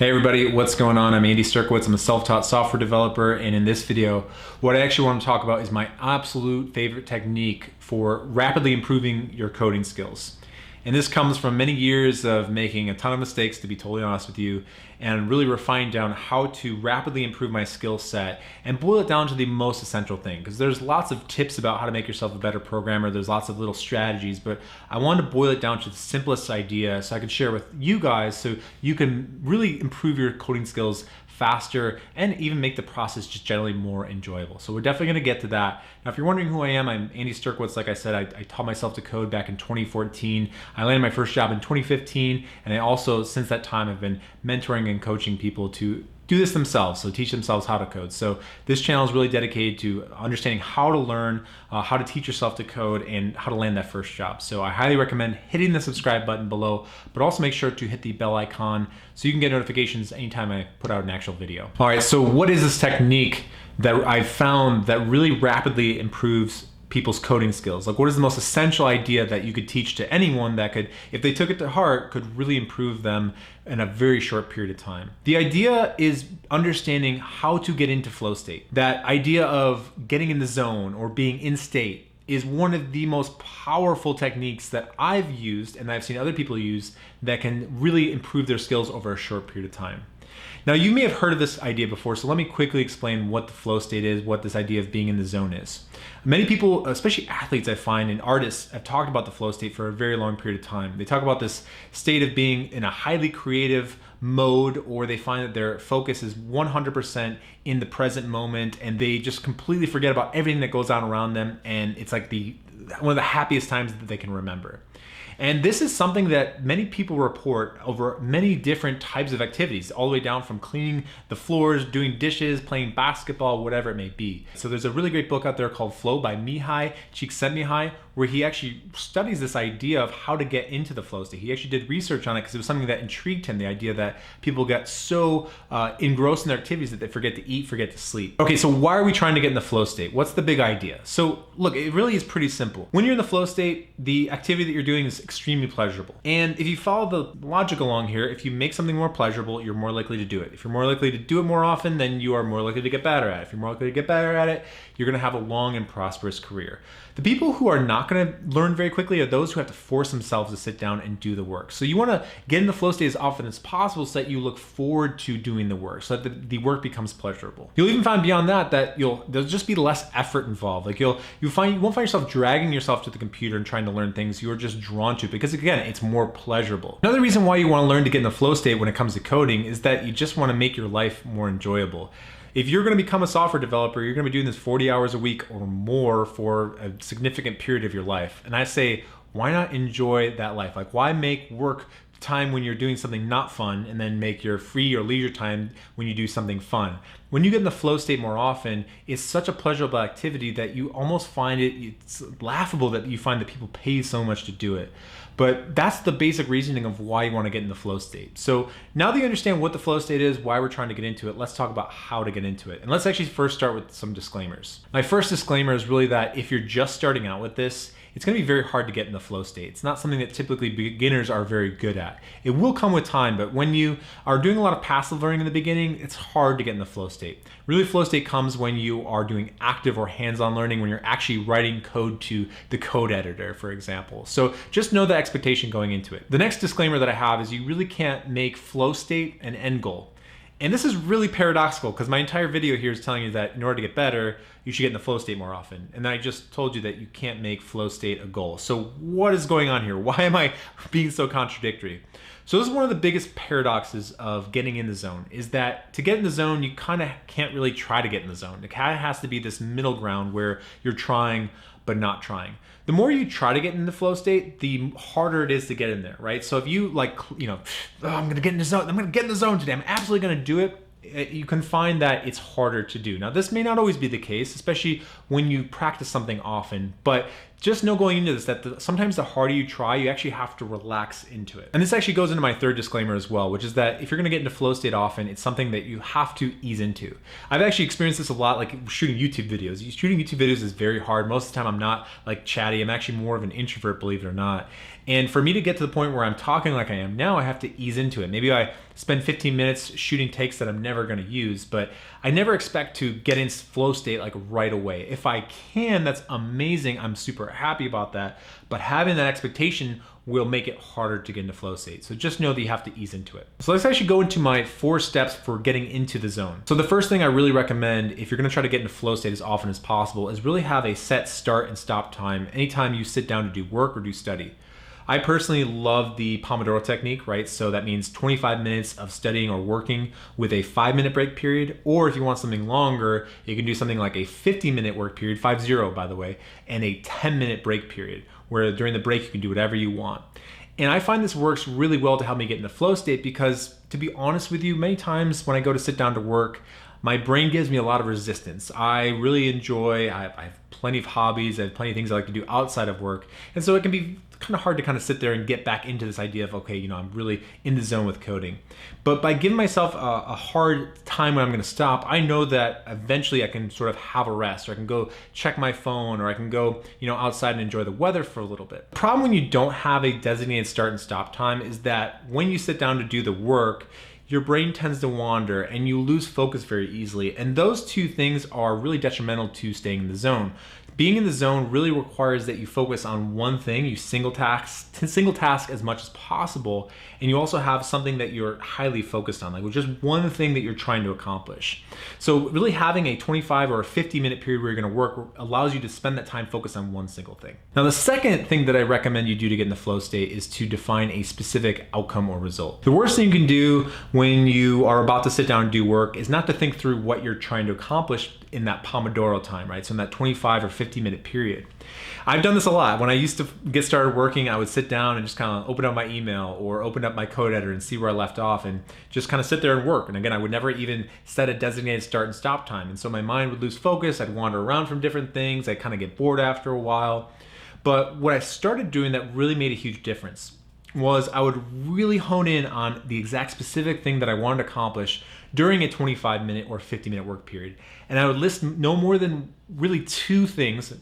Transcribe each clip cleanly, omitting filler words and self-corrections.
Hey everybody, what's going on? I'm Andy Sterkowitz. I'm a self-taught software developer, and in this video, what I actually want to talk about is my absolute favorite technique for rapidly improving your coding skills. And this comes from many years of making a ton of mistakes, to be totally honest with you, and really refining down how to rapidly improve my skill set and boil it down to the most essential thing. Because there's lots of tips about how to make yourself a better programmer. There's lots of little strategies, but I wanted to boil it down to the simplest idea so I could share with you guys so you can really improve your coding skills faster and even make the process just generally more enjoyable. So we're definitely gonna get to that. Now, if you're wondering who I am, I'm Andy Sterkowitz. Like I said, I taught myself to code back in 2014. I landed my first job in 2015, and I also, since that time, have been mentoring and coaching people to do this themselves, so teach themselves how to code. So this channel is really dedicated to understanding how to learn, how to teach yourself to code, and how to land that first job. So I highly recommend hitting the subscribe button below, but also make sure to hit the bell icon so you can get notifications anytime I put out an actual video. All right, so what is this technique that I've found that really rapidly improves people's coding skills? Like, what is the most essential idea that you could teach to anyone that could, if they took it to heart, could really improve them in a very short period of time? The idea is understanding how to get into flow state. That idea of getting in the zone or being in state is one of the most powerful techniques that I've used and I've seen other people use that can really improve their skills over a short period of time. Now, you may have heard of this idea before, so let me quickly explain what the flow state is, what this idea of being in the zone is. Many people, especially athletes I find, and artists, have talked about the flow state for a very long period of time. They talk about this state of being in a highly creative mode, or they find that their focus is 100% in the present moment, and they just completely forget about everything that goes on around them, and it's like one of the happiest times that they can remember. And this is something that many people report over many different types of activities, all the way down from cleaning the floors, doing dishes, playing basketball, whatever it may be. So there's a really great book out there called Flow by Mihai Csikszentmihalyi, where he actually studies this idea of how to get into the flow state. He actually did research on it because it was something that intrigued him, the idea that people get so engrossed in their activities that they forget to eat, forget to sleep. Okay, so why are we trying to get in the flow state? What's the big idea? So look, it really is pretty simple. When you're in the flow state, the activity that you're doing is extremely pleasurable. And if you follow the logic along here, if you make something more pleasurable, you're more likely to do it. If you're more likely to do it more often, then you are more likely to get better at it. If you're more likely to get better at it, you're gonna have a long and prosperous career. The people who are not gonna learn very quickly are those who have to force themselves to sit down and do the work. So you wanna get in the flow state as often as possible so that you look forward to doing the work, so that the work becomes pleasurable. You'll even find beyond that there'll just be less effort involved. Like you won't find yourself dragging yourself to the computer and trying to learn things. You're just drawn to it because, again, it's more pleasurable. Another reason why you wanna learn to get in the flow state when it comes to coding is that you just wanna make your life more enjoyable. If you're gonna become a software developer, you're gonna be doing this 40 hours a week or more for a significant period of your life. And I say, why not enjoy that life? Like, why make work time when you're doing something not fun and then make your free or leisure time when you do something fun? When you get in the flow state more often, it's such a pleasurable activity that you almost find it's laughable that you find that people pay so much to do it. But that's the basic reasoning of why you want to get in the flow state. So now that you understand what the flow state is, why we're trying to get into it, let's talk about how to get into it. And let's actually first start with some disclaimers. My first disclaimer is really that if you're just starting out with this, it's going to be very hard to get in the flow state. It's not something that typically beginners are very good at. It will come with time, but when you are doing a lot of passive learning in the beginning, it's hard to get in the flow state. Really, flow state comes when you are doing active or hands-on learning, when you're actually writing code to the code editor, for example. So just know the expectation going into it. The next disclaimer that I have is you really can't make flow state an end goal. And this is really paradoxical because my entire video here is telling you that in order to get better, you should get in the flow state more often. And then I just told you that you can't make flow state a goal. So what is going on here? Why am I being so contradictory? So this is one of the biggest paradoxes of getting in the zone, is that to get in the zone, you kind of can't really try to get in the zone. It kind of has to be this middle ground where you're trying but not trying. The more you try to get in the flow state, the harder it is to get in there, right? So if you I'm gonna get in the zone, I'm gonna get in the zone today, I'm absolutely gonna do it, you can find that it's harder to do. Now, this may not always be the case, especially when you practice something often, but just know going into this that sometimes the harder you try, you actually have to relax into it. And this actually goes into my third disclaimer as well, which is that if you're gonna get into flow state often, it's something that you have to ease into. I've actually experienced this a lot, like shooting YouTube videos. Shooting YouTube videos is very hard. Most of the time I'm not like chatty. I'm actually more of an introvert, believe it or not. And for me to get to the point where I'm talking like I am now, I have to ease into it. Maybe I spend 15 minutes shooting takes that I'm never gonna use, but I never expect to get in flow state like right away. If I can, that's amazing. I'm super happy about that. But having that expectation will make it harder to get into flow state. So just know that you have to ease into it. So let's actually go into my 4 steps for getting into the zone. So the first thing I really recommend if you're gonna try to get into flow state as often as possible is really have a set start and stop time anytime you sit down to do work or do study. I personally love the Pomodoro technique, right? So that means 25 minutes of studying or working with a 5-minute break period, or if you want something longer, you can do something like a 50-minute work period, 50 by the way, and a 10-minute break period, where during the break you can do whatever you want. And I find this works really well to help me get into flow state because, to be honest with you, many times when I go to sit down to work, my brain gives me a lot of resistance. I really enjoy, I have plenty of hobbies, I have plenty of things I like to do outside of work. And so it can be kind of hard to kind of sit there and get back into this idea of, okay, I'm really in the zone with coding. But by giving myself a hard time when I'm gonna stop, I know that eventually I can sort of have a rest, or I can go check my phone, or I can go, outside and enjoy the weather for a little bit. The problem when you don't have a designated start and stop time is that when you sit down to do the work, your brain tends to wander and you lose focus very easily. And those two things are really detrimental to staying in the zone. Being in the zone really requires that you focus on one thing, you single task as much as possible, and you also have something that you're highly focused on, like just one thing that you're trying to accomplish. So really having a 25 or a 50-minute period where you're gonna work allows you to spend that time focused on one single thing. Now, the second thing that I recommend you do to get in the flow state is to define a specific outcome or result. The worst thing you can do when you are about to sit down and do work is not to think through what you're trying to accomplish in that Pomodoro time, right? So in that 25 or 50-minute period. I've done this a lot. When I used to get started working, I would sit down and just kind of open up my email or open up my code editor and see where I left off and just kind of sit there and work. And again, I would never even set a designated start and stop time. And so my mind would lose focus. I'd wander around from different things. I'd kind of get bored after a while. But what I started doing that really made a huge difference was I would really hone in on the exact specific thing that I wanted to accomplish during a 25-minute or 50-minute work period. And I would list no more than really two things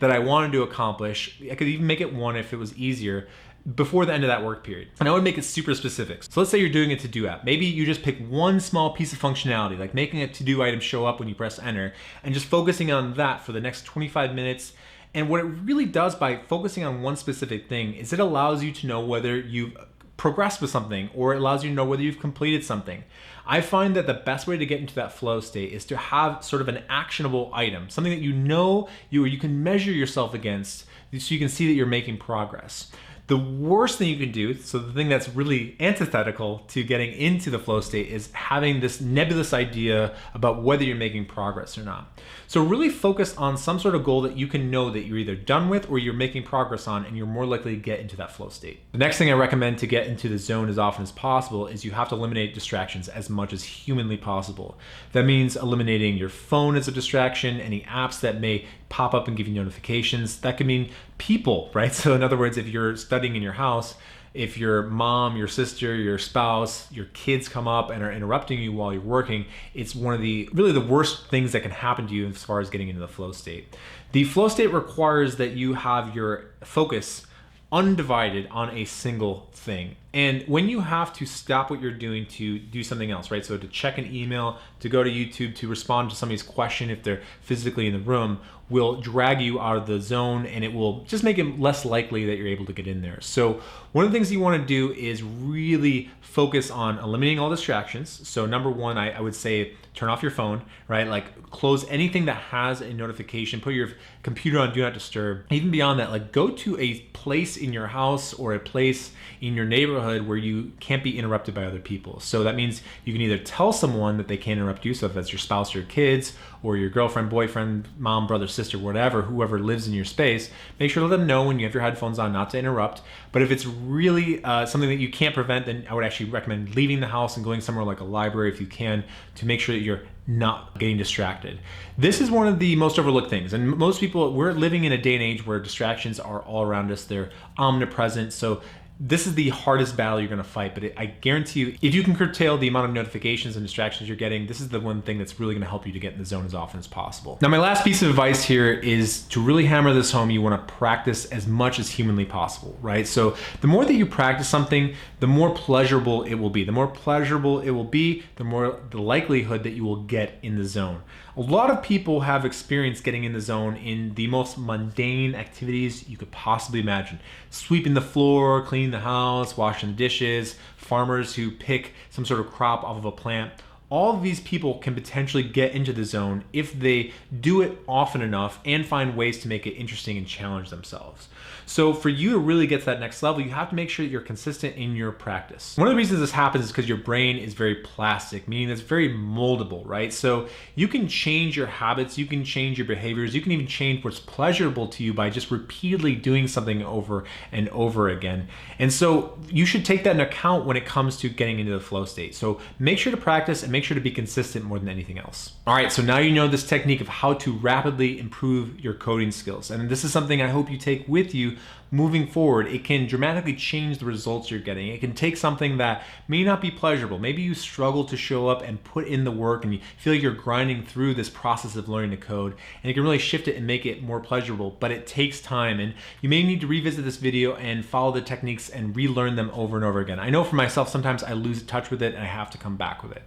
that I wanted to accomplish. I could even make it one if it was easier before the end of that work period. And I would make it super specific. So let's say you're doing a to-do app. Maybe you just pick one small piece of functionality, like making a to-do item show up when you press enter, and just focusing on that for the next 25 minutes. And what it really does by focusing on one specific thing is it allows you to know whether you've progressed with something, or it allows you to know whether you've completed something. I find that the best way to get into that flow state is to have sort of an actionable item, something that you can measure yourself against so you can see that you're making progress. The worst thing you can do, so the thing that's really antithetical to getting into the flow state, is having this nebulous idea about whether you're making progress or not. So really focus on some sort of goal that you can know that you're either done with or you're making progress on, and you're more likely to get into that flow state. The next thing I recommend to get into the zone as often as possible is you have to eliminate distractions as much as humanly possible. That means eliminating your phone as a distraction, any apps that may pop up and give you notifications. That could mean people, right? So in other words, if you're studying in your house, if your mom, your sister, your spouse, your kids come up and are interrupting you while you're working, it's one of the worst things that can happen to you as far as getting into the flow state. The flow state requires that you have your focus undivided on a single thing. And when you have to stop what you're doing to do something else, right? So to check an email, to go to YouTube, to respond to somebody's question if they're physically in the room, will drag you out of the zone, and it will just make it less likely that you're able to get in there. So one of the things you want to do is really focus on eliminating all distractions. So number one, I would say turn off your phone, right? Like close anything that has a notification, put your computer on do not disturb. Even beyond that, like go to a place in your house or a place in your neighborhood where you can't be interrupted by other people. So that means you can either tell someone that they can't interrupt you, so if that's your spouse or your kids or your girlfriend, boyfriend, mom, brother, sister, whatever, whoever lives in your space, make sure to let them know when you have your headphones on not to interrupt. But if it's really something that you can't prevent, then I would actually recommend leaving the house and going somewhere like a library if you can, to make sure that you're not getting distracted. This is one of the most overlooked things, and most people, we're living in a day and age where distractions are all around us. They're omnipresent. So this is the hardest battle you're going to fight, but I guarantee you, if you can curtail the amount of notifications and distractions you're getting, this is the one thing that's really going to help you to get in the zone as often as possible. Now, my last piece of advice here is to really hammer this home. You want to practice as much as humanly possible, right? So the more that you practice something, the more pleasurable it will be. The more pleasurable it will be, the more the likelihood that you will get in the zone. A lot of people have experience getting in the zone in the most mundane activities you could possibly imagine. Sweeping the floor, cleaning the house, washing the dishes, farmers who pick some sort of crop off of a plant. All of these people can potentially get into the zone if they do it often enough and find ways to make it interesting and challenge themselves. So for you to really get to that next level, you have to make sure that you're consistent in your practice. One of the reasons this happens is because your brain is very plastic, meaning it's very moldable, right? So you can change your habits, you can change your behaviors, you can even change what's pleasurable to you by just repeatedly doing something over and over again. And so you should take that into account when it comes to getting into the flow state. So make sure to practice and make sure to be consistent more than anything else. All right, so now you know this technique of how to rapidly improve your coding skills. And this is something I hope you take with you moving forward. It can dramatically change the results you're getting. It can take something that may not be pleasurable. Maybe you struggle to show up and put in the work and you feel like you're grinding through this process of learning to code, and you can really shift it and make it more pleasurable, but it takes time, and you may need to revisit this video and follow the techniques and relearn them over and over again. I know for myself, sometimes I lose touch with it and I have to come back with it.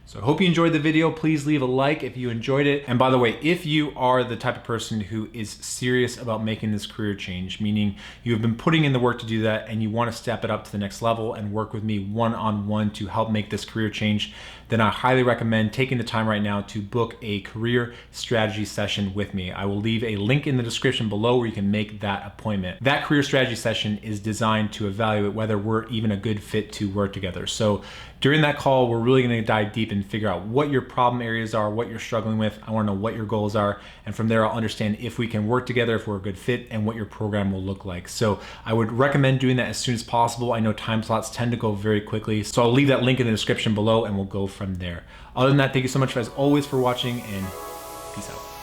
So I hope you enjoyed the video. Please leave a like if you enjoyed it. And by the way, if you are the type of person who is serious about making this career change, meaning you have been putting in the work to do that and you want to step it up to the next level and work with me one-on-one to help make this career change, then I highly recommend taking the time right now to book a career strategy session with me. I will leave a link in the description below where you can make that appointment. That career strategy session is designed to evaluate whether we're even a good fit to work together. So during that call, we're really going to dive deep and figure out what your problem areas are, what you're struggling with. I want to know what your goals are. And from there, I'll understand if we can work together, if we're a good fit, and what your program will look like. So I would recommend doing that as soon as possible. I know time slots tend to go very quickly. So I'll leave that link in the description below and we'll go from there. Other than that, thank you so much as always for watching, and peace out.